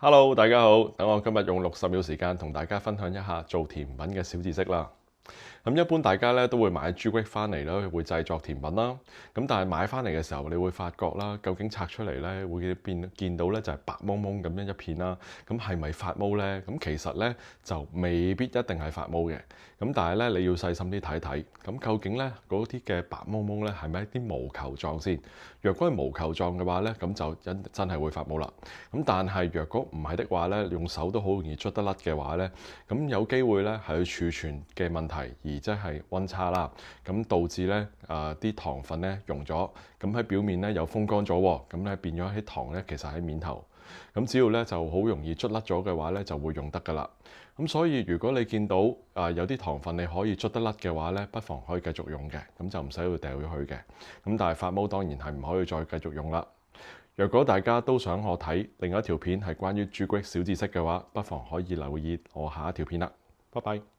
Hello，大家好，等我今日用60秒時間同大家分享一下做甜品嘅小知識啦。咁一般大家咧都會買朱古力翻嚟啦，會製作甜品啦。咁但係買翻嚟嘅時候，你會發覺啦，究竟拆出嚟咧會見到咧就係白蒙蒙咁樣一片啦。咁係咪發毛咧？咁其實咧就未必一定係發毛嘅。咁但係咧你要細心啲睇睇，咁究竟咧嗰啲嘅白蒙蒙咧係咪一啲毛球狀先？若果係毛球狀嘅話咧，咁就真係會發毛啦。咁但係若果唔係的話咧，用手都好容易捽得甩嘅話咧，咁有機會咧係儲存嘅問題，而即係溫差啦，咁導致咧啲糖分咧溶咗，咁喺表面咧又風乾咗喎，咁咧變咗喺糖咧其實喺面頭，咁只要咧就好容易捽甩咗嘅話咧就會用得噶啦。咁所以如果你見到有啲糖分你可以捽得甩嘅話咧，不妨可以繼續用嘅，咁就唔使去掉咗佢嘅。咁但係發毛當然係唔可以再繼續用啦。若果大家都想我睇另一條片係關於朱古力小知識嘅話，不妨可以留意我下一條片啦。拜拜。